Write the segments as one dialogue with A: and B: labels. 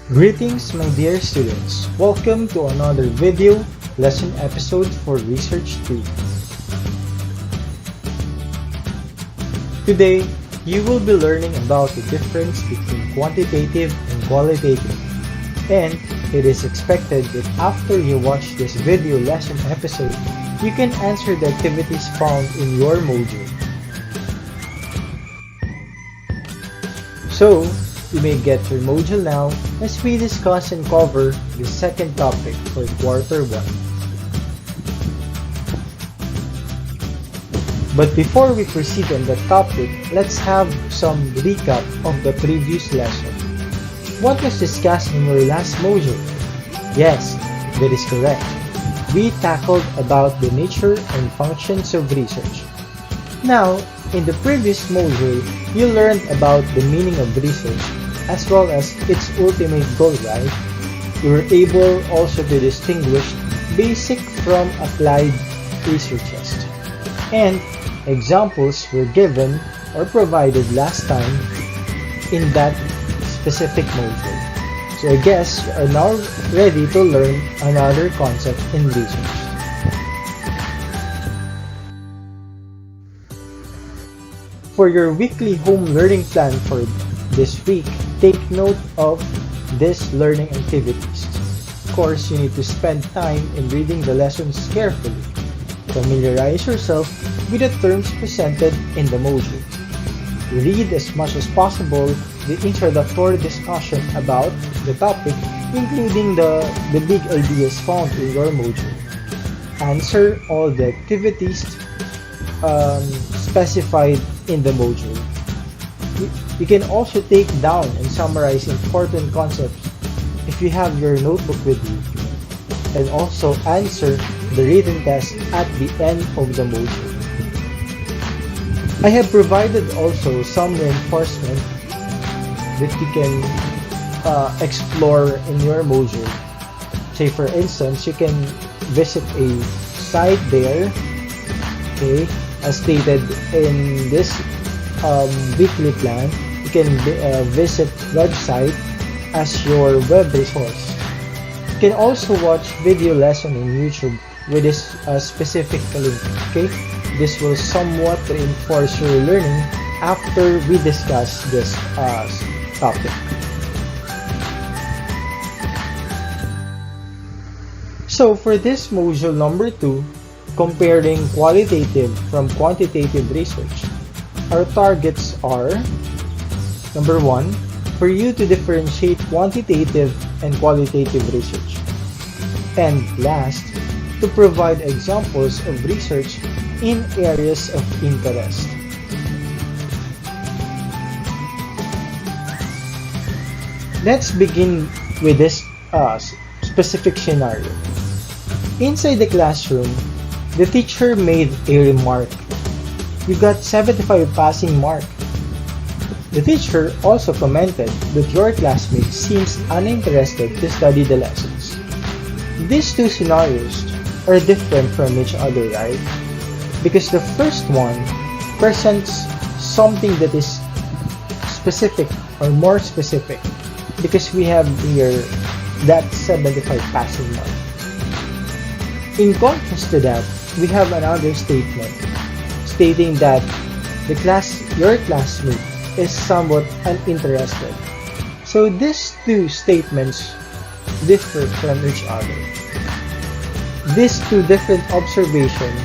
A: Greetings my dear students, welcome to another video lesson episode for Research 3. Today, you will be learning about the difference between quantitative and qualitative, and it is expected that after you watch this video lesson episode, you can answer the activities found in your module. So, you may get your module now as we discuss and cover the second topic for quarter 1. But before we proceed on the topic, let's have some recap of the previous lesson. What was discussed in your last module? Yes, that is correct. We tackled about the nature and functions of research. Now, in the previous module, you learned about the meaning of research as well as its ultimate goal, right? You were able also to distinguish basic from applied researches. And examples were given or provided last time in that specific module. So I guess you are now ready to learn another concept in research. For your weekly home learning plan for this week, take note of these learning activities. Of course, you need to spend time in reading the lessons carefully. Familiarize yourself with the terms presented in the module. Read as much as possible the introductory discussion about the topic, including the big ideas found in your module. Answer all the activities specified in the module. You can also take down and summarize important concepts if you have your notebook with you, and also answer the written test at the end of the module. I have provided also some reinforcement that you can explore in your module. Say for instance, you can visit a site there, okay, as stated in this weekly plan. You can visit website as your web resource. You can also watch video lesson in YouTube with this specific link. Okay, this will somewhat reinforce your learning after we discuss this topic. So for this module number 2, comparing qualitative from quantitative research, our targets are: number 1, for you to differentiate quantitative and qualitative research, and last, to provide examples of research in areas of interest. Let's begin with this specific scenario. Inside the classroom, the teacher made a remark. You got 75 passing mark. The teacher also commented that your classmate seems uninterested to study the lessons. These two scenarios are different from each other, right? Because the first one presents something that is specific or more specific, because we have here that 75 passing mark. In contrast to that, we have another statement stating that your classmate is somewhat uninterested. So these two statements differ from each other. These two different observations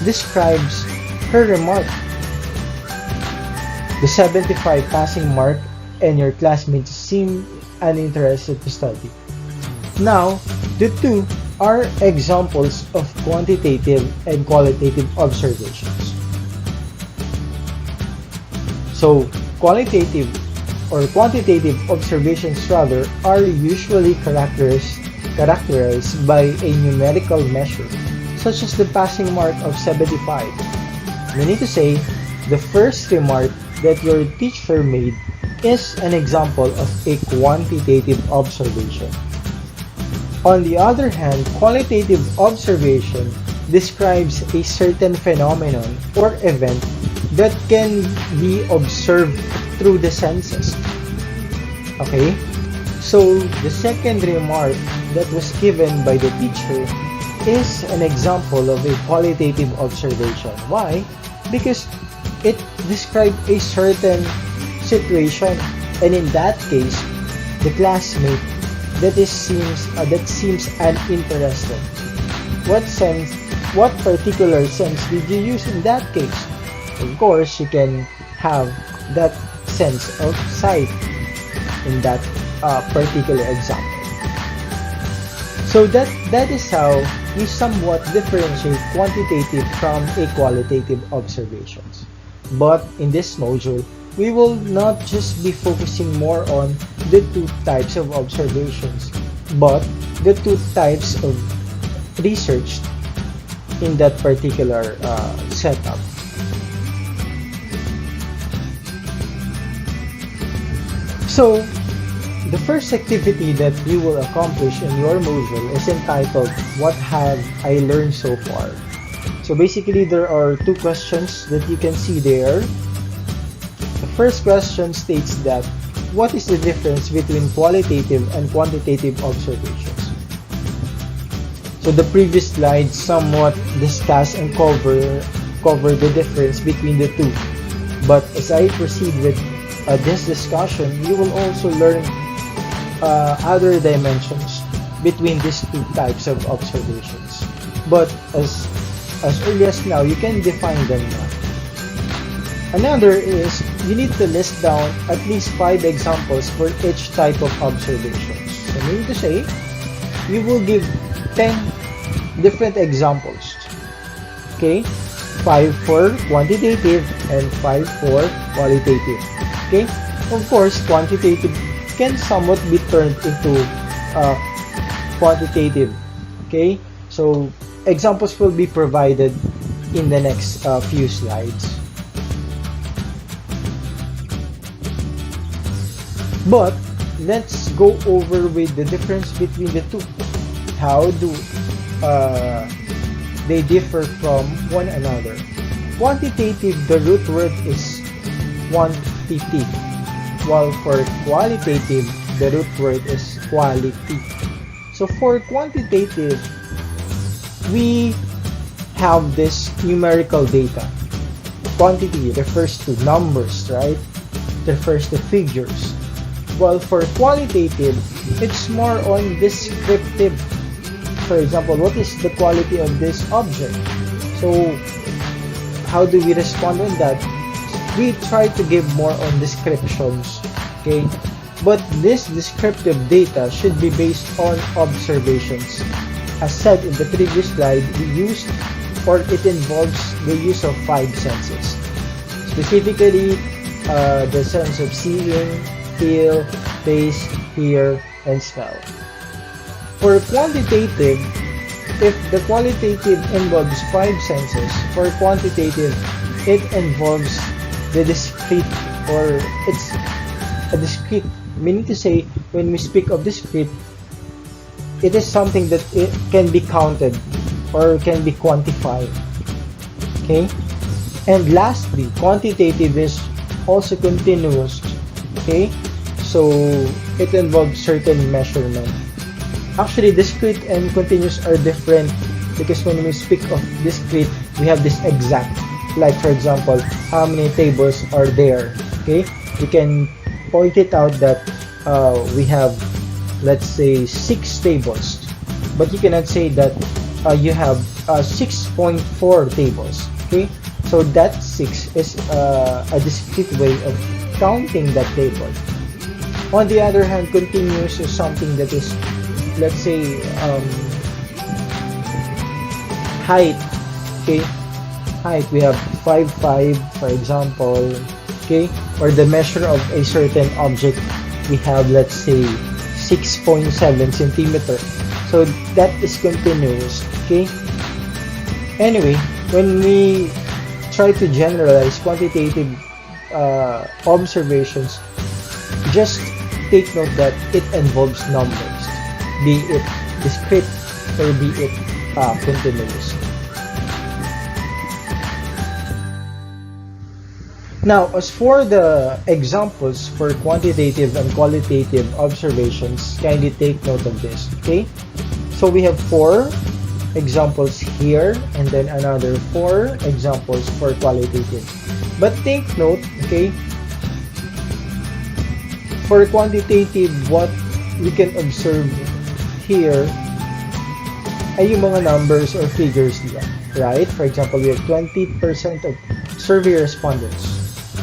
A: describes her remark. The 75 passing mark and your classmates seem uninterested to study. Now, the two are examples of quantitative and qualitative observations. So, qualitative or quantitative observations rather are usually characterized by a numerical measure, such as the passing mark of 75. Meaning to say, the first remark that your teacher made is an example of a quantitative observation. On the other hand, qualitative observation describes a certain phenomenon or event that can be observed through the senses. Okay? So the second remark that was given by the teacher is an example of a qualitative observation. Why? Because it described a certain situation, and in that case, the classmate that seems uninterested. What particular sense did you use in that case? Of course, you can have that sense of sight in that particular example. So that is how we somewhat differentiate quantitative from a qualitative observations. But in this module, we will not just be focusing more on the two types of observations, but the two types of research in that particular setup. So, the first activity that you will accomplish in your module is entitled, "What have I learned so far?" So basically, there are two questions that you can see there. The first question states that, what is the difference between qualitative and quantitative observations? So the previous slide somewhat discussed and cover the difference between the two. But as I proceed with this discussion, you will also learn other dimensions between these two types of observations. But as early as now, you can define them now. Another is, you need to list down at least 5 examples for each type of observations. So meaning to say, you will give 10 different examples. Okay? 5 for quantitative and 5 for qualitative. Okay? Of course, quantitative can somewhat be turned into quantitative. Okay? So, examples will be provided in the next few slides. But let's go over with the difference between the two. How do they differ from one another? Quantitative, the root word is quantity, while for qualitative, the root word is quality. So for quantitative, we have this numerical data. Quantity refers to numbers, right? It refers to figures. While for qualitative, it's more on descriptive. For example, what is the quality of this object? So, how do we respond on that? We try to give more on descriptions, okay? But this descriptive data should be based on observations. As said in the previous slide, it involves the use of 5 senses. Specifically, the sense of seeing, feel, taste, hear, and smell. For quantitative, if the qualitative involves 5 senses, for quantitative, it involves the discrete, or it's a discrete, meaning to say, when we speak of discrete, it is something that it can be counted or can be quantified. Okay? And lastly, quantitative is also continuous. Okay? So it involves certain measurement. Actually, discrete and continuous are different, because when we speak of discrete, we have this exact. Like for example, how many tables are there? Okay, we can point it out that we have, let's say, 6 tables, but you cannot say that you have 6.4 tables. Okay, so that 6 is a discrete way of counting that table. On the other hand, continuous is something that is, let's say, height. Okay, height, we have 5'5", for example. Okay, or the measure of a certain object, we have, let's say, 6.7 centimeter. So that is continuous. Okay, anyway, when we try to generalize quantitative observations, just take note that it involves numbers, be it discrete or be it continuous. Now, as for the examples for quantitative and qualitative observations, kindly take note of this, okay? So we have 4 examples here, and then another 4 examples for qualitative. But take note, okay, for quantitative, what we can observe here ay yung mga numbers or figures nila, right? For example, we have 20% of survey respondents.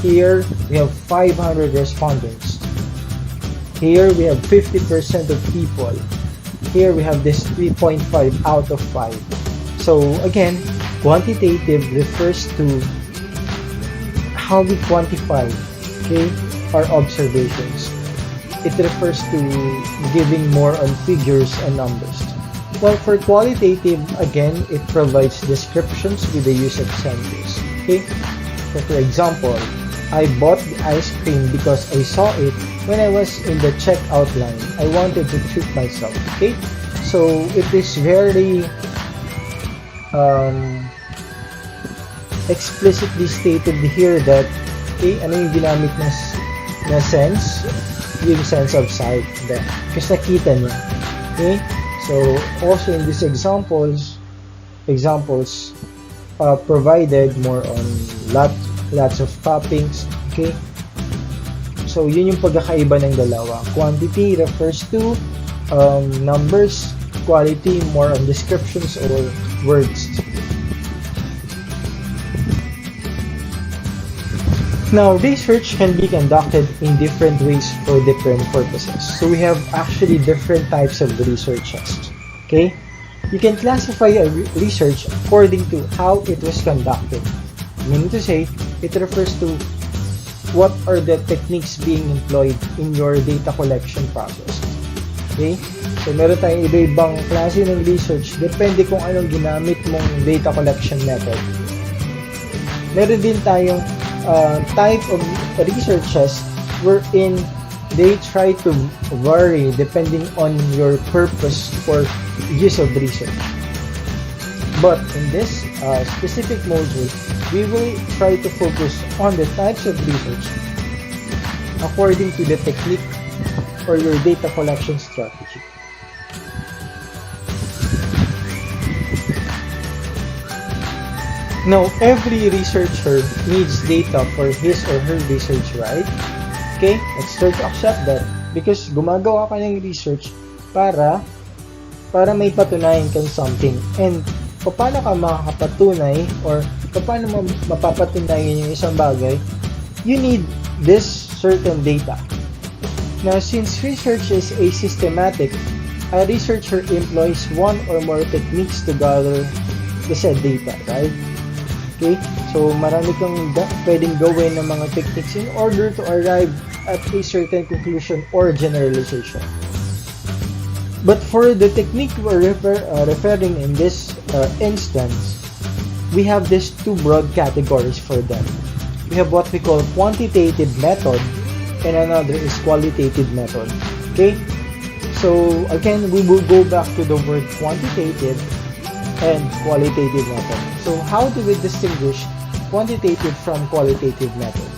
A: Here, we have 500 respondents. Here, we have 50% of people. Here, we have this 3.5 out of 5. So, again, quantitative refers to how we quantify, okay, our observations. It refers to giving more on figures and numbers. Well, for qualitative, again, it provides descriptions with the use of samples. Okay? So, for example, I bought the ice cream because I saw it when I was in the checkout line. I wanted to treat myself. Okay? So, it is very explicitly stated here that, okay, ano yung ginamit na sense? Yung sense of sight. Kasi nakita niya. Okay? So, also in these examples provided more on lots of toppings, okay? So, yun yung pagkakaiba ng dalawa. Quantity refers to numbers, quality more on descriptions or words. Now, research can be conducted in different ways for different purposes. So we have actually different types of researches. Okay? You can classify a research according to how it was conducted. Meaning to say, it refers to what are the techniques being employed in your data collection process. Okay? So meron tayong iba-ibang klase ng research depende kung anong ginamit mong data collection method. Meron din tayong type of researches wherein they try to vary depending on your purpose for use of research. But in this specific module, we will try to focus on the types of research according to the technique or your data collection strategy. Now, every researcher needs data for his or her research, right? Okay, let's try to accept that because gumagawa ka ng research para may patunayan kang something. And paano ka makakapatunay or paano mapapatunayan yung isang bagay? You need this certain data. Now, since research is a systematic, a researcher employs one or more techniques to gather the said data, right? Okay? So, marami kang pwedeng gawin ng mga techniques in order to arrive at a certain conclusion or generalization. But for the technique we're referring in this instance, we have these 2 broad categories for them. We have what we call quantitative method and another is qualitative method. Okay? So, again, we will go back to the word quantitative and qualitative method. So, how do we distinguish quantitative from qualitative methods?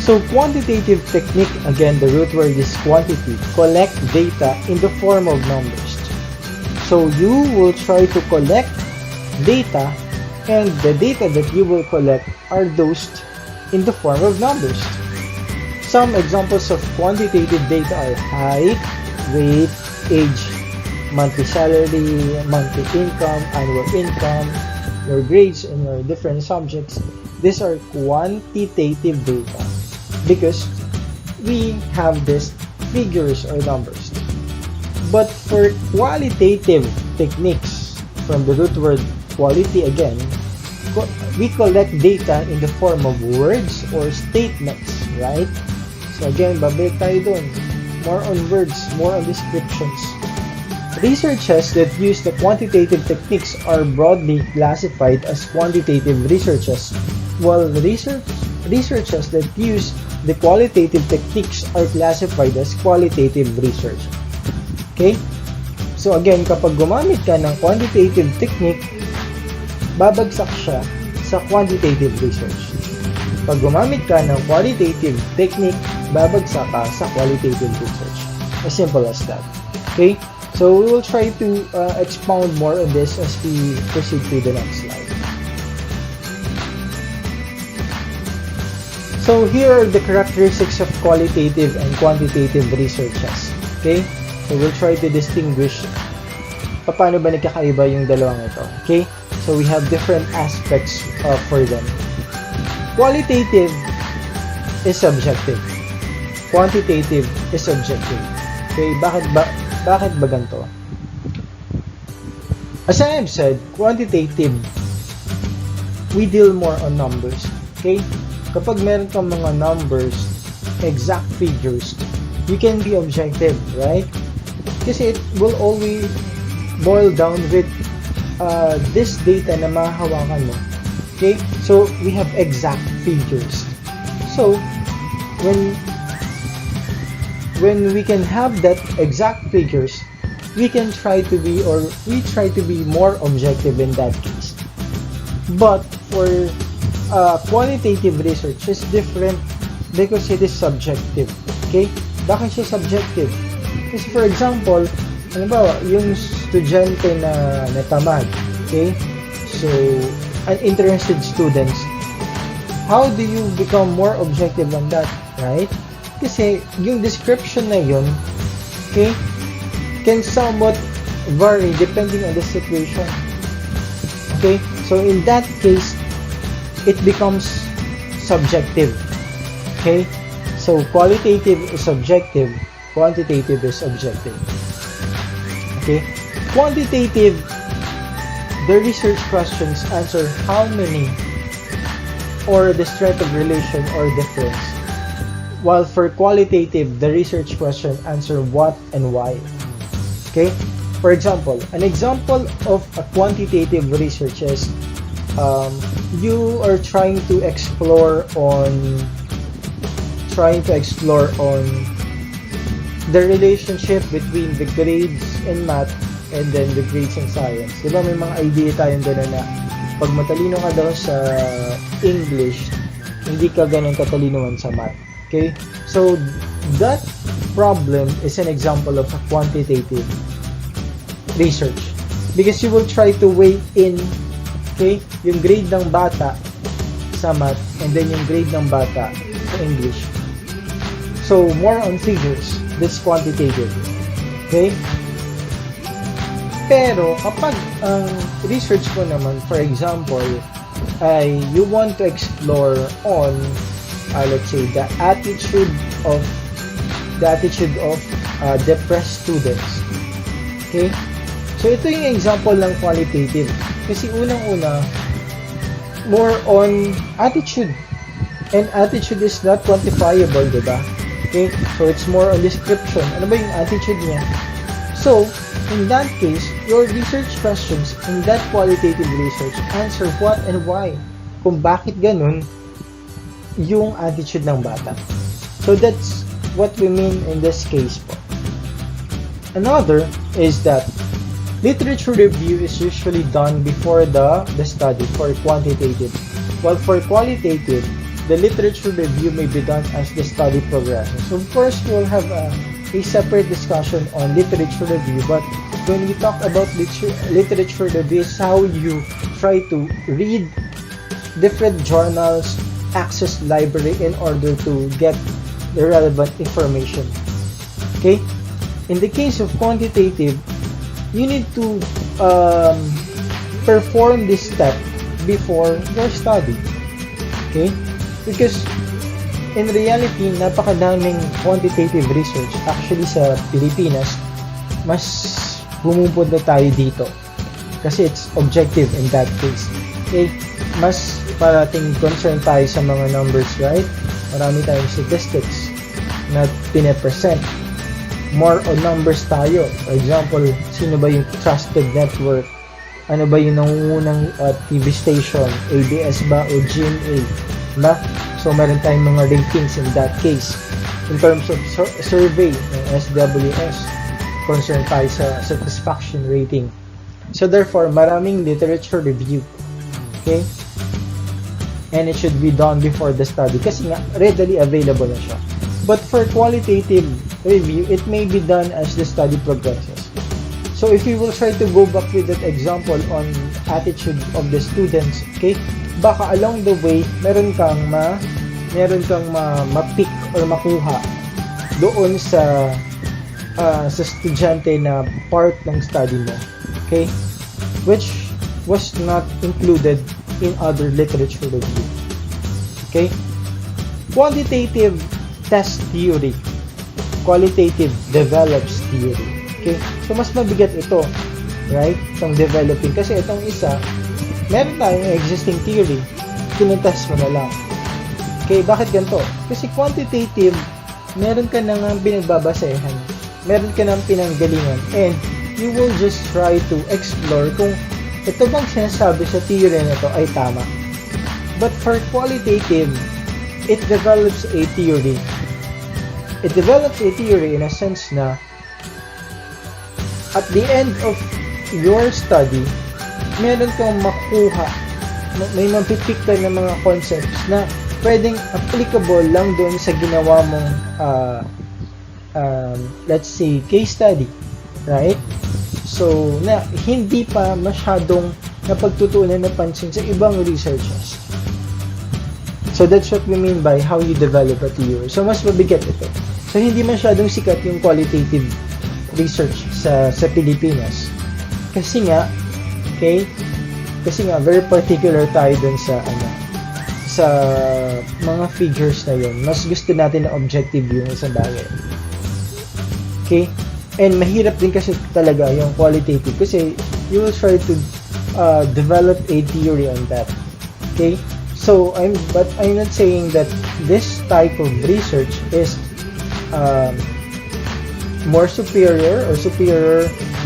A: So, quantitative technique, again, the root word is quantity, collect data in the form of numbers. So, you will try to collect data and the data that you will collect are those in the form of numbers. Some examples of quantitative data are height, weight, age, monthly salary, monthly income, annual income, your grades in your different subjects. These are quantitative data because we have these figures or numbers. But for qualitative techniques, from the root word quality again, we collect data in the form of words or statements, right? So again, babalik tayo dun. More on words, more on descriptions. Researches that use the quantitative techniques are broadly classified as quantitative researches, while researches that use the qualitative techniques are classified as qualitative research. Okay? So again, kapag gumamit ka ng quantitative technique, babagsak siya sa quantitative research. Pag gumamit ka ng qualitative technique, babagsak ka sa qualitative research. As simple as that. Okay? So we will try to expound more on this as we proceed to the next slide. So here are the characteristics of qualitative and quantitative researches. Okay? So we'll try to distinguish paano ba nagkakaiba yung dalawang ito. Okay? So we have different aspects for them. Qualitative is subjective. Quantitative is objective. Okay? Bakit ba ganito? As I have said, quantitative, we deal more on numbers. Okay? Kapag meron kang mga numbers, exact figures, you can be objective, right? Kasi it will always boil down with this data na mahahawakan mo. Okay? So, we have exact figures. So, when we can have that exact figures, we try to be more objective in that case. But for qualitative research is different because it is subjective. Okay? Bakit siya subjective? Kasi for example, ano ba, yung estudyante na natamad, okay? So, uninterested students, how do you become more objective on that, right? Kasi yung description na yun, okay, can somewhat vary depending on the situation. Okay? So, in that case, it becomes subjective. Okay? So, qualitative is subjective, quantitative is objective. Okay? Quantitative, the research questions answer how many or the strength of relation or difference. While for qualitative, the research question answer what and why. Okay? For example, an example of a quantitative research is you are trying to explore on the relationship between the grades in math and then the grades in science. Diba may mga idea tayong gano'n na pag matalino ka daw sa English, hindi ka ganun katalinoan sa math. Okay? So, that problem is an example of a quantitative research. Because you will try to weigh in, okay, yung grade ng bata sa math and then yung grade ng bata sa English. So, more on figures. That's quantitative. Okay? Pero, kapag ang research ko naman, for example, ay you want to explore on, let's say, the attitude of depressed students. Okay? So, ito yung example ng qualitative. Kasi unang-una, more on attitude. And attitude is not quantifiable, diba? Okay? So, it's more on description. Ano ba yung attitude niya? So, in that case, your research questions in that qualitative research answer what and why. Kung bakit ganun yung attitude ng bata. So, that's what we mean in this case po. Another is that literature review is usually done before the study for quantitative. While for qualitative, the literature review may be done as the study progresses. So, of course, we'll have a separate discussion on literature review, but when we talk about literature review, is how you try to read different journals, access library in order to get the relevant information. Okay? In the case of quantitative, you need to perform this step before your study. Okay? Because in reality, napakadaming quantitative research. Actually, sa Pilipinas, mas bumupunta tayo dito. Kasi it's objective in that case. Okay? Mas parating concern tayo sa mga numbers, right? Marami tayong statistics na pinapresent. More on numbers tayo. For example, sino ba yung trusted network? Ano ba yung nangungunang TV station? ABS ba o GMA? Na? So, meron tayong mga ratings in that case. In terms of survey, SWS, concern tayo sa satisfaction rating. So, therefore, maraming literature review. Okay? and it should be done before the study kasi nga readily available na siya. But for qualitative review, it may be done as the study progresses. So if you will try to go back with that example on attitude of the students, okay, baka along the way meron kang ma-pick or makuha doon sa estudyante na part ng study mo, okay, which was not included in other literature review. Okay, quantitative test theory, qualitative develops theory. Okay, so mas mabigat ito, right, itong developing, kasi itong isa meron tayong existing theory, tinitest mo na lang. Okay, bakit ganito? Kasi quantitative, meron ka nang pinagbabasehan, meron ka nang pinanggalingan, and you will just try to explore kung ito bang sinasabi sa theory na ito ay tama. But for qualitative, it develops a theory. It develops a theory in a sense na at the end of your study, meron kang makuha, may mapipick ka ng mga concepts na pwedeng applicable lang doon sa ginawa mong let's say case study, right? So na hindi pa masyadong napagtutuunan na pansin sa ibang researchers. So that's what we mean by how you develop a theory. So mas mabigat ito. So hindi masyadong sikat yung qualitative research sa Pilipinas. Kasi nga, okay? Kasi nga very particular tayo dun sa mga figures na yun. Mas gusto natin na objective yung isang bagay. Okay? And mahirap din kasi talaga yung qualitative kasi you will try to develop a theory on that. Okay? So I'm not saying that this type of research is more superior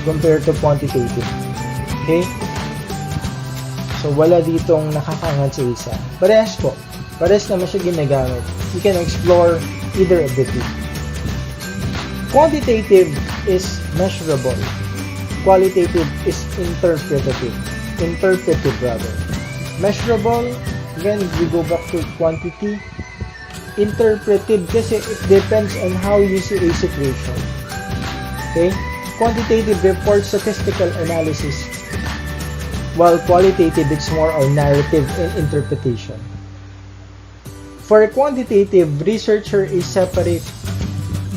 A: compared to quantitative. Okay? So wala ditong nakakangat sa isa. Parehas po. Parehas naman siya ginagamit. You can explore either of the two. Quantitative is measurable. Qualitative is interpretative. Interpretive rather. Measurable, again, we go back to quantity. Interpretive kasi it depends on how you see a situation. Okay? Quantitative reports statistical analysis, while qualitative it's more on narrative and interpretation. For quantitative, researcher is separate,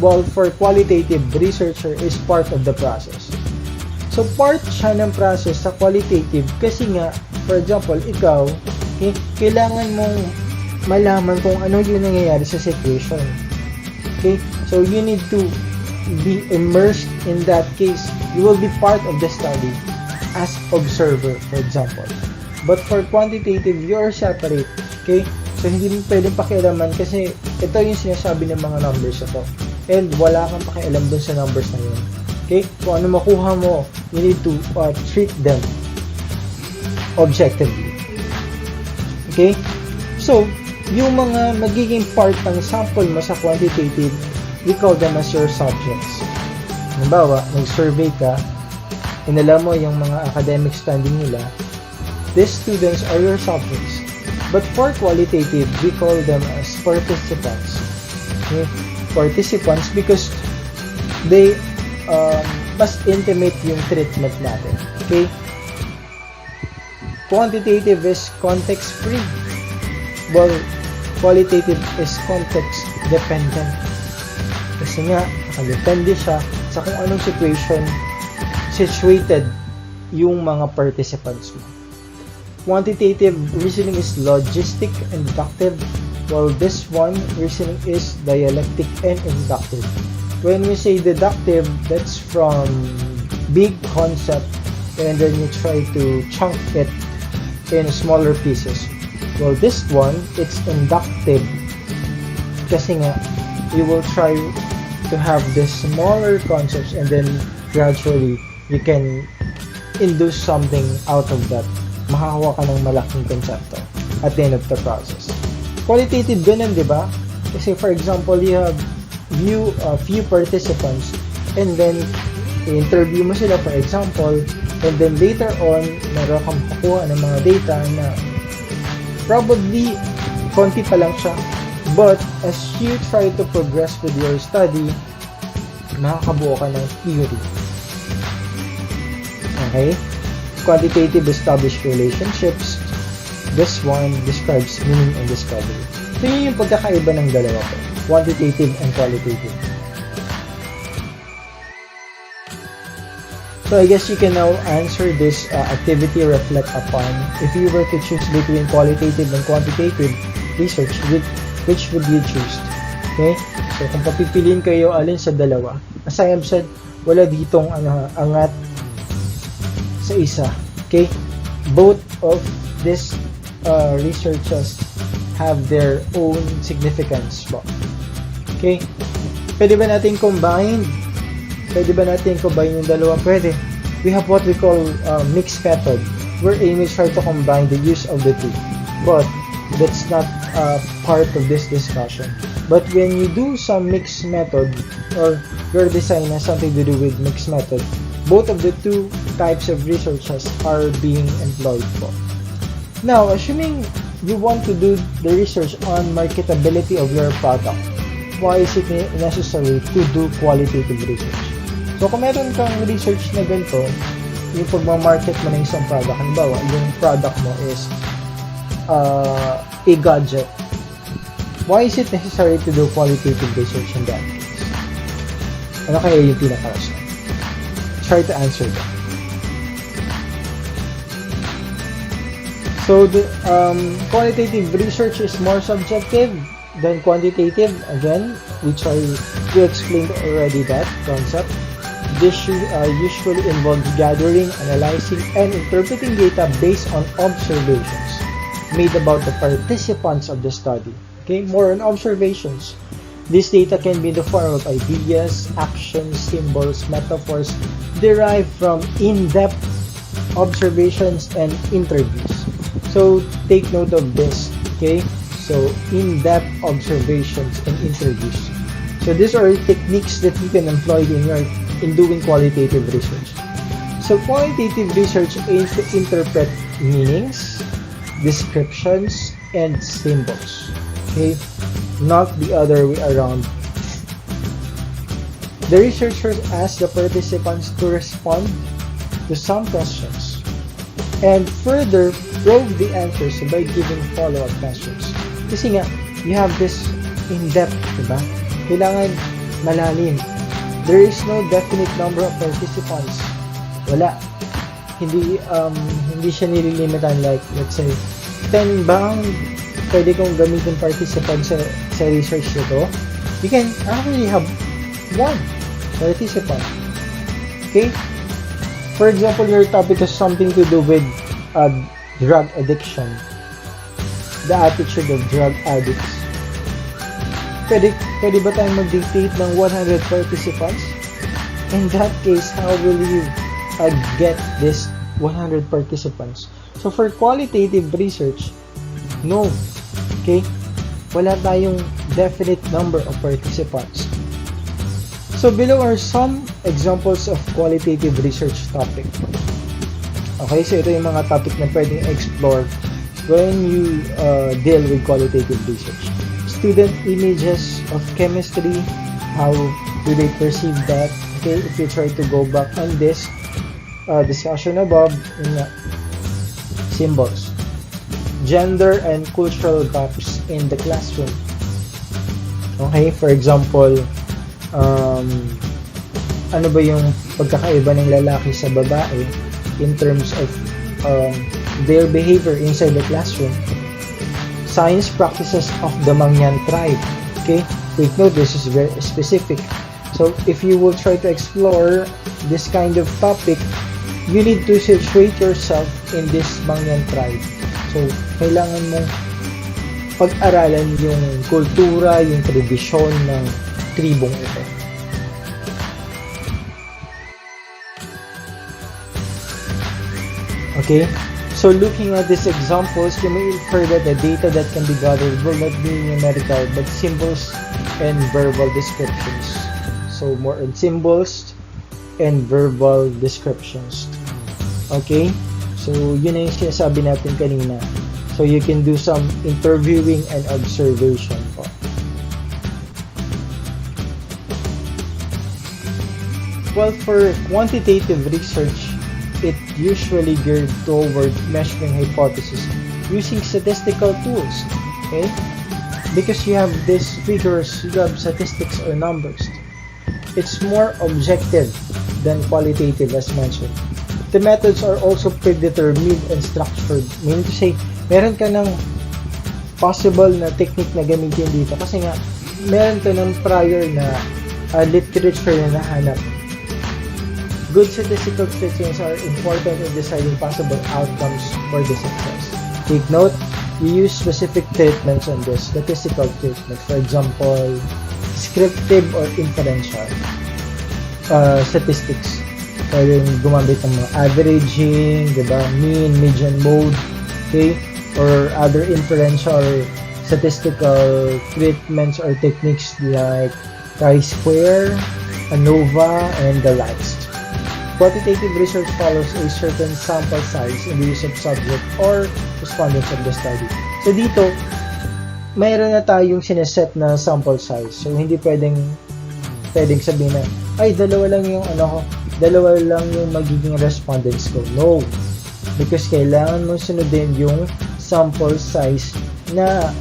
A: while for qualitative, researcher is part of the process. So part siya ng process sa qualitative kasi nga, for example, ikaw, okay, kailangan mong malaman kung ano yung nangyayari sa situation. Okay? So you need to be immersed in that case. You will be part of the study as observer, for example. But for quantitative, you're separate. Okay? So hindi mo pwedeng pakialaman kasi ito yung sinasabi ng mga numbers ito. And wala kang pakialam dun sa numbers na yun. Okay? Kung ano makuha mo, you need to treat them objectively. Okay? So, yung mga magiging part ng sample mo sa quantitative, we call them as your subjects. Halimbawa, nag-survey ka, inalam mo yung mga academic standing nila, these students are your subjects. But for qualitative, we call them as participants. Okay? Participants because they mas intimate yung treatment natin. Okay? Quantitative is context-free, while qualitative is context-dependent. Kasi nga, nakadepende siya sa kung anong situated yung mga participants mo. Quantitative reasoning is logistic and deductive, while this one, reasoning is dialectic and inductive. When we say deductive, that's from big concept and then you try to chunk it in smaller pieces. Well, this one, it's inductive kasi nga, you will try to have the smaller concepts and then gradually you can induce something out of that. Makakuha ka ng malaking konsepto at the end of the process. Qualitative ganun, di ba? Kasi for example, you have few participants and then i-interview mo sila for example and then later on meron kang makukuha ng mga data na Probably, konti pa lang siya. But, as you try to progress with your study, makakabuo ka ng theory. Okay? Quantitative established relationships. This one describes meaning and discovery. So, yun yung pagkakaiba ng dalawa ko. Quantitative and qualitative. So, I guess you can now answer this activity, reflect upon. If you were to choose between qualitative and quantitative research, which would you choose? Okay? So, kung papipiliin kayo alin sa dalawa, as I have said, wala ditong angat sa isa. Okay? Both of these researches have their own significance. Okay? Pwede ba natin combine? Pwede ba natin combine yung dalawa? Pwede. We have what we call mixed method, where aim is try to combine the use of the two. But that's not part of this discussion. But when you do some mixed method, or your design has something to do with mixed method, both of the two types of researches are being employed for. Now, assuming you want to do the research on marketability of your product, why is it necessary to do qualitative research? So, kung meron kang research na ganito, yung pagmamarket mo ng isang product, halimbawa, yung product mo is a gadget, why is it necessary to do qualitative research in that case? Ano kaya yung pinaka-rason? Try to answer that. So, the qualitative research is more subjective than quantitative. Again, we explained already that concept. This usually involves gathering, analyzing, and interpreting data based on observations made about the participants of the study. Okay, more on observations. This data can be in the form of ideas, actions, symbols, metaphors derived from in-depth observations and interviews. So, take note of this. Okay, so in-depth observations and interviews. So, these are techniques that you can employ in doing qualitative research. So, qualitative research aims to interpret meanings, descriptions, and symbols. Okay, not the other way around. The researchers ask the participants to respond to some questions and further probe the answers by giving follow-up questions. Kasi nga, you have this in-depth, diba? Kailangan malalim. There is no definite number of participants. Wala. Hindi siya nililimitan, like, let's say, 10 bang pwede kong gamitin participants sa research nito? You can actually have 1 participant. Okay? For example, your topic has something to do with drug addiction. The attitude of drug addicts. Pwede ba tayong mag-dictate ng 100 participants? In that case, how will you get this 100 participants? So, for qualitative research, no. Okay? Wala tayong definite number of participants. So, below are some examples of qualitative research topic. Okay, so ito yung mga topic na pwedeng explore when you deal with qualitative research. Student images of chemistry, how do they perceive that? Okay, if you try to go back on this discussion above, symbols. Gender and cultural gaps in the classroom. Okay, for example, ano ba yung pagkakaiba ng lalaki sa babae in terms of their behavior inside the classroom. Science practices of the Mangyan tribe. Okay, take note, this is very specific. So if you will try to explore this kind of topic, you need to situate yourself in this Mangyan tribe. So kailangan mong pag-aralan yung kultura, yung tradisyon ng tribong ito. Okay, so looking at these examples, you may infer that the data that can be gathered will not be numerical but symbols and verbal descriptions. So more on symbols and verbal descriptions. Okay, so yun na yung sinasabi natin kanina. So you can do some interviewing and observation po. Well, for quantitative research, it usually geared toward measuring hypotheses using statistical tools, okay? Because you have these figures, you have statistics or numbers. It's more objective than qualitative as mentioned. The methods are also predetermined and structured. Meaning to say, meron ka ng possible na technique na gamitin dito kasi nga, meron ka ng prior na literature na nahanap. Good statistical techniques are important in deciding possible outcomes for the success. Take note, you use specific treatments on this, statistical treatments. For example, descriptive or inferential statistics. Pwedeng gumamit ng mga averaging, diba? Mean, median, mode, okay? Or other inferential statistical treatments or techniques like chi-square, ANOVA, and the likes. Quantitative research follows a certain sample size in the use of subject or respondents of the study. So dito, mayroon na tayong sineset na sample size. So hindi pwedeng sabihin na, ay, dalawa lang yung magiging respondents ko. No. Because kailangan mo sunodin yung sample size na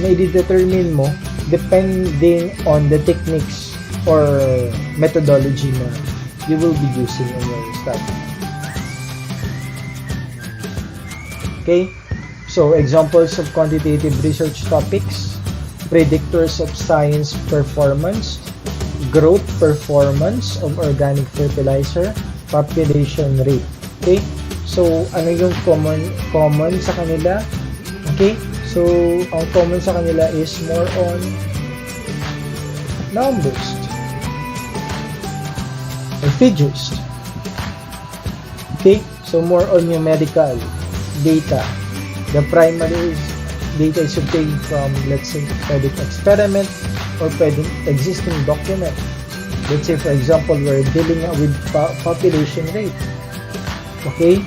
A: i-determine mo depending on the techniques or methodology na you will be using in your study. Okay? So, examples of quantitative research topics: predictors of science performance, growth performance of organic fertilizer, population rate. Okay? So, ano yung common sa kanila? Okay? So, ang common sa kanila is more on numbers or figures. Okay? So, more on numerical data. The primary data is obtained from, let's say, pwedeng experiment or pwedeng existing document. Let's say, for example, we're dealing with population rate. Okay?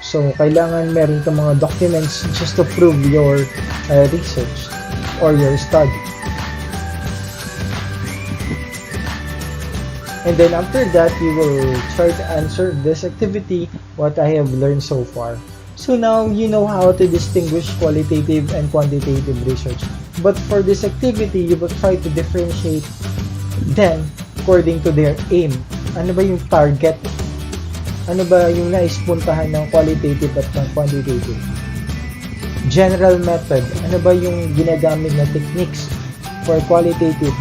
A: So, kailangan meron kang mga documents just to prove your research or your study. And then after that, we will try to answer this activity, what I have learned so far. So now you know how to distinguish qualitative and quantitative research. But for this activity, you will try to differentiate them according to their aim. Ano ba yung target? Ano ba yung naispuntahan ng qualitative at ng quantitative? General method. Ano ba yung ginagamit na techniques for qualitative?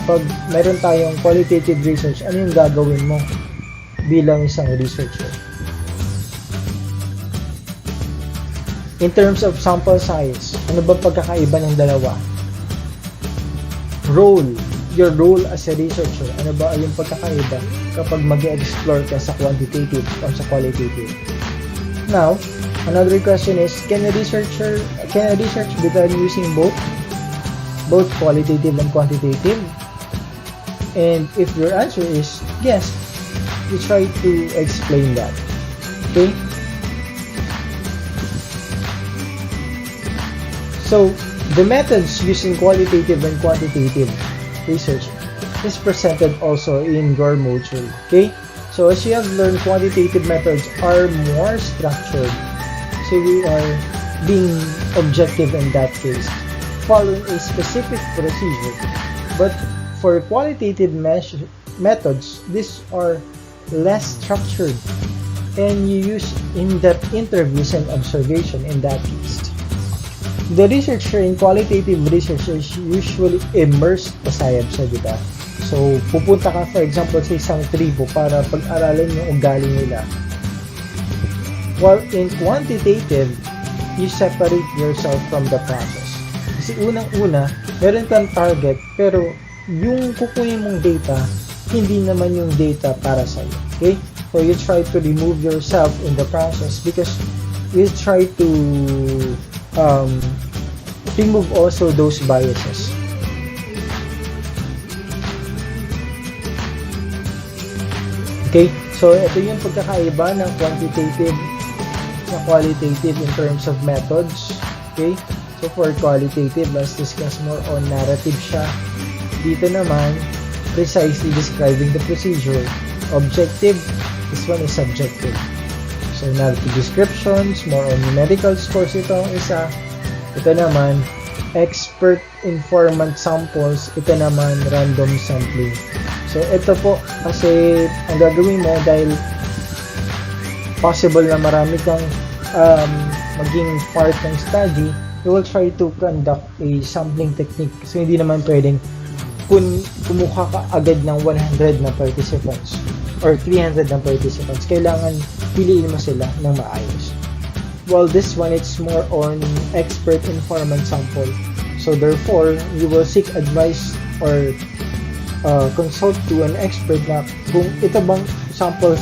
A: Pag mayroon tayong qualitative research, ano yung gagawin mo bilang isang researcher? In terms of sample size, ano ba pagkakaiba ng dalawa? Role, your role as a researcher, ano ba yung pagkakaiba kapag mag-explore ka sa quantitative o sa qualitative? Now, another question is, can a research be done using both qualitative and quantitative? And if your answer is yes, you try to explain that. Okay? So, the methods using qualitative and quantitative research is presented also in your module. Okay? So, as you have learned, quantitative methods are more structured. So, we are being objective in that case, following a specific procedure. But for qualitative methods, these are less structured and you use in-depth interviews and observation in that case. The researcher in qualitative research is usually immersed, pasayab siya, di ba? So, pupunta ka, for example, sa isang tribo para pag-aralan yung ugali nila. While in quantitative, you separate yourself from the process. Kasi unang-una, meron kang target, pero yung kukunin mong data, hindi naman yung data para sa'yo. Okay? So, you try to remove yourself in the process because you try to remove also those biases. Okay? So, ito yung pagkakaiba ng quantitative sa qualitative in terms of methods. Okay? So for qualitative, let's discuss more on narrative siya. Dito naman, precisely describing the procedure. Objective, this one is subjective. So narrative descriptions, more on numerical scores itong isa. Ito naman, expert informant samples. Ito naman, random sampling. So ito po, kasi ang gagawin mo dahil possible na marami kang maging part ng study, you will try to conduct a sampling technique. So hindi naman pwedeng kumuha ka agad ng 100 na participants or 300 na participants. Kailangan piliin mo sila ng maayos. Well, this one, it's more on expert informant sample. So therefore, you will seek advice or consult to an expert na kung ito bang sample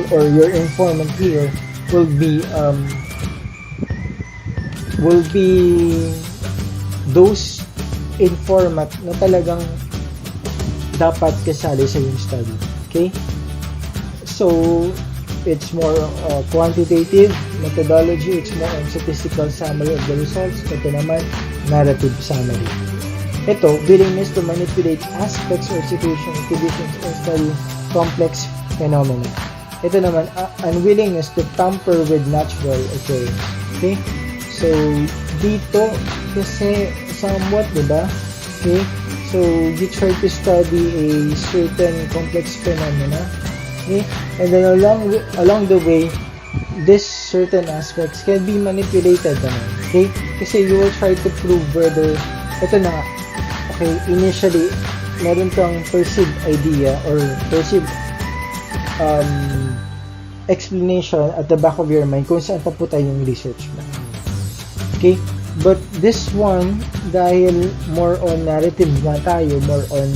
A: or your informant here will be those informant na talagang dapat kasali sa yung study. Okay? So, it's more quantitative methodology. It's more on statistical summary of the results. Ito naman, narrative summary. Ito, willingness to manipulate aspects or situations, conditions, and study complex phenomena. Ito naman, unwillingness to tamper with natural occurrence. Okay? So, dito, kasi somewhat, diba? Okay? So, you try to study a certain complex phenomena. Okay? And then along the way, these certain aspects can be manipulated naman. Okay? Kasi you will try to prove whether, ito na, okay, initially, meron kang perceived idea or perceived explanation at the back of your mind kung saan papunta yung research mo. Okay? But this one, dahil more on narrative na tayo, more on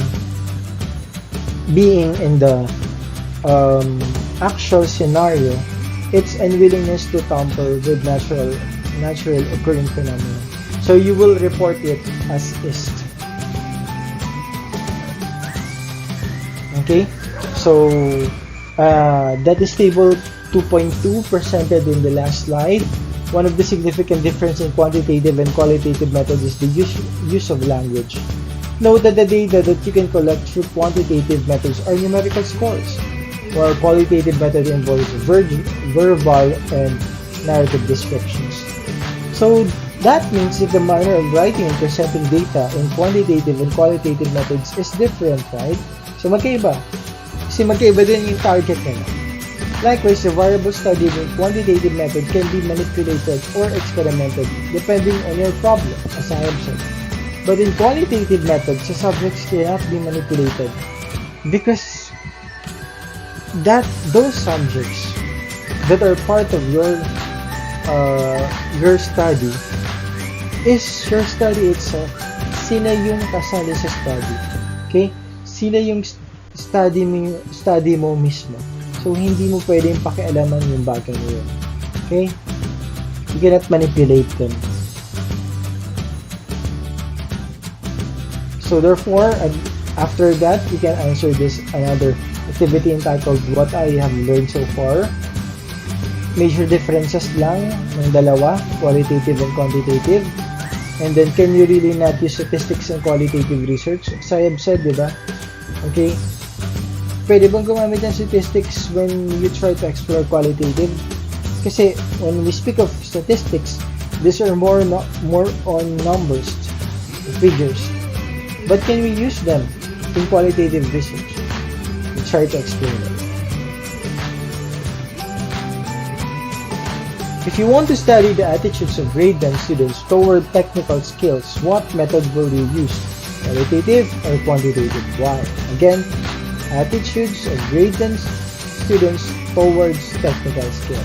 A: being in the actual scenario, it's unwillingness to tamper with natural occurring phenomena. So you will report it as is. Okay? So that is table 2.2 presented in the last slide. One of the significant differences in quantitative and qualitative methods is the use of language. Note that the data that you can collect through quantitative methods are numerical scores, while qualitative method involves verbal and narrative descriptions. So that means that the manner of writing and presenting data in quantitative and qualitative methods is different, right? So magkaiba. Kasi magkaiba din yung target nila. Likewise, the variable studied in quantitative method can be manipulated or experimented depending on your problem, as I have said. But in qualitative methods, the subjects cannot be manipulated because those subjects that are part of your study is your study itself. Sila yung kasali sa study. Okay? Sila yung study mo mismo. So, hindi mo pwedeng pakialaman yung bagay na yun. Okay? You cannot manipulate them. So, therefore, after that, you can answer this another activity entitled What I Have Learned So Far. Major differences lang ng dalawa, qualitative and quantitative. And then, can you really not use statistics and qualitative research? As I have said, diba? Okay? Pwede bang gumamit ng statistics when you try to explore qualitative? Kasi when we speak of statistics, these are more on numbers, figures. But can we use them in qualitative research? We try to explain it. If you want to study the attitudes of grade 10 students toward technical skills, what method will you use? Qualitative or quantitative? Why? Again, attitudes of grade 10 students towards technical skill.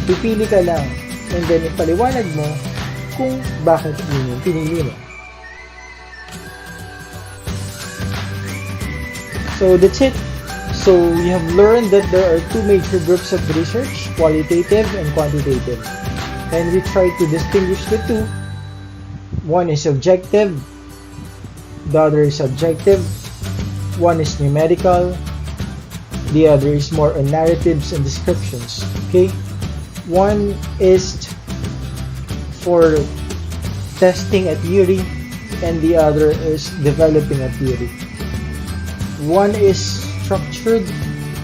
A: Pipili ka lang and then ipaliwanag mo kung bakit yun yung pinili mo. So that's it. So we have learned that there are two major groups of research, qualitative and quantitative. And we try to distinguish the two. One is objective, the other is subjective. One is numerical, the other is more on narratives and descriptions. Okay? One is for testing a theory, and the other is developing a theory. One is structured,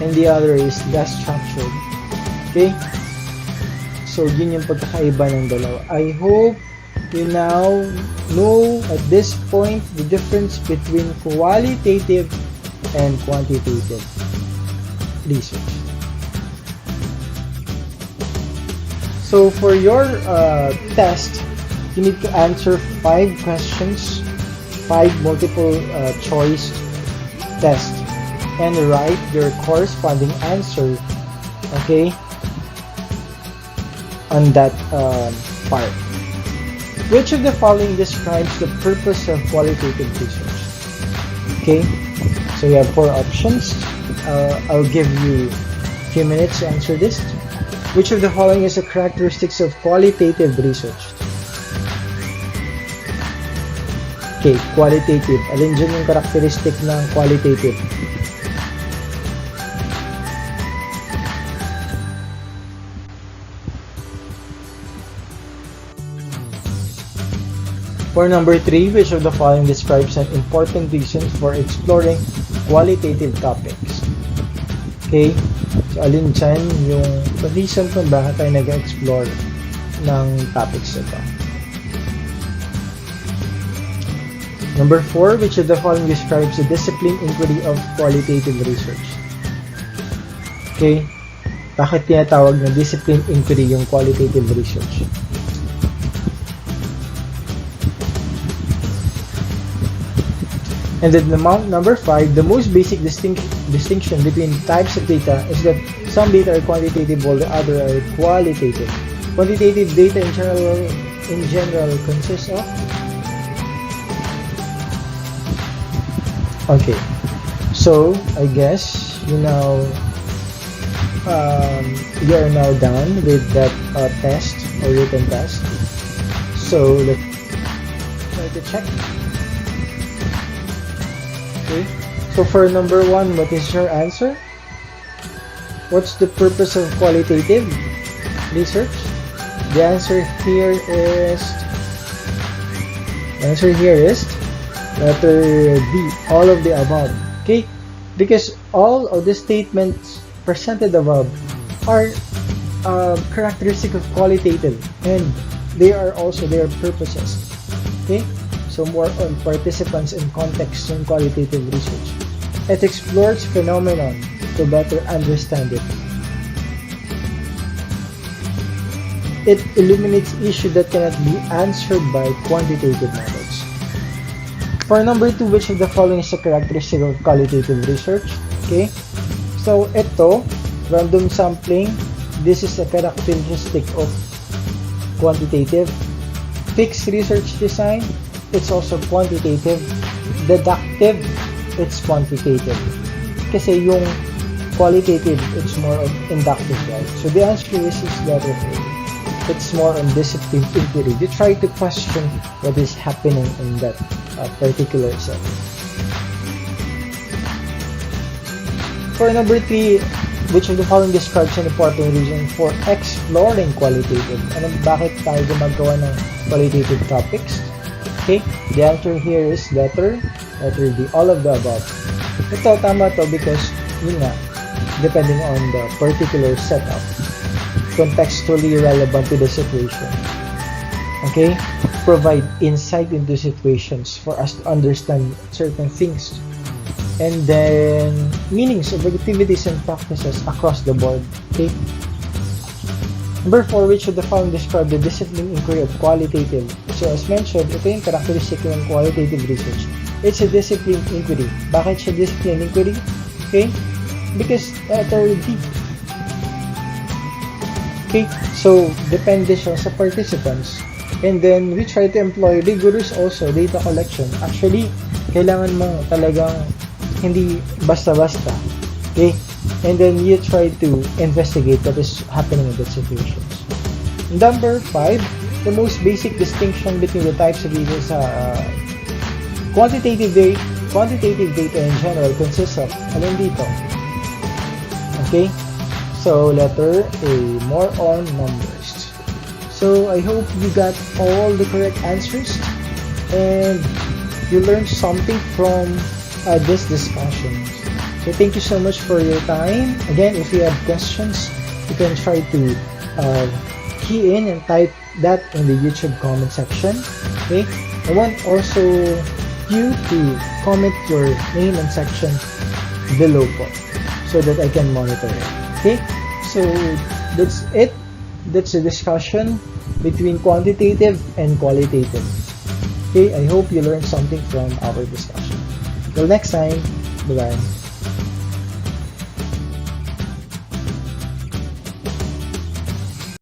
A: and the other is less structured. Okay? So, yun yung pagkakaiba ng dalawa. I hope you now know at this point the difference between qualitative and quantitative research. So, for your test, you need to answer 5 questions, 5 multiple choice tests, and write your corresponding answer, okay, on that part. Which of the following describes the purpose of qualitative research? Okay, so you have 4 options. I'll give you a few minutes to answer this. Which of the following is the characteristics of qualitative research? Okay, qualitative. Alin dyan yung characteristic ng qualitative? For number 3, which of the following describes an important reason for exploring qualitative topics? Okay, so alin dyan yung reason kung bakit tayo nag-explore ng topics ito? Number 4, which of the following describes the discipline inquiry of qualitative research? Okay, bakit tinatawag na discipline inquiry yung qualitative research? And then number 5, the most basic distinction between types of data is that some data are quantitative while the other are qualitative. Quantitative data in general consists of... Okay, so I guess you are now done with that test or written test. So let's try to check. Okay, so for number 1, what is your answer? What's the purpose of qualitative research? The answer here is letter B, all of the above. Okay, because all of the statements presented above are characteristic of qualitative, and they are also their purposes. Okay, so more on participants and context in qualitative research. It explores phenomenon to better understand it. It illuminates issues that cannot be answered by quantitative methods. For number 2, which of the following is a characteristic of qualitative research? Okay, so ito, random sampling, this is a characteristic of quantitative. Fixed research design, it's also quantitative. Deductive, it's quantitative. Kasi yung qualitative, it's more of inductive, right? So the answer is letter A. It's more on discipline inquiry. You try to question what is happening in that particular setting. For number 3, which of the following describes an important reason for exploring qualitative? Bakit tayo gumagawa ng qualitative topics? Okay, the answer here is letter B, all of the above. Ito, tama to because, yun nga, depending on the particular setup, contextually relevant to the situation. Okay, provide insight into situations for us to understand certain things, and then meanings of activities and practices across the board. Okay, number 4, which of the following describe the discipline inquiry of qualitative? So as mentioned, ito yung characteristic ng qualitative research. It's a discipline inquiry. Bakit siya discipline inquiry? Okay, because letter D. Okay, so depende siya sa participants. And then we try to employ rigorous also data collection. Actually, kailangan mo talagang hindi basta-basta. Okay, and then you try to investigate what is happening in that situations. Number 5, the most basic distinction between the types of data sa quantitative data in general consists of, alin dito? Okay, So letter A, more on numbers. So I hope you got all the correct answers and you learned something from this discussion. So thank you so much for your time. Again, if you have questions, you can try to key in and type that in the YouTube comment section. Okay, I want also you to comment your name and section below po, so that I can monitor it. Okay, so that's it. That's the discussion between quantitative and qualitative. Okay, I hope you learned something from our discussion. Till next time, bye-bye.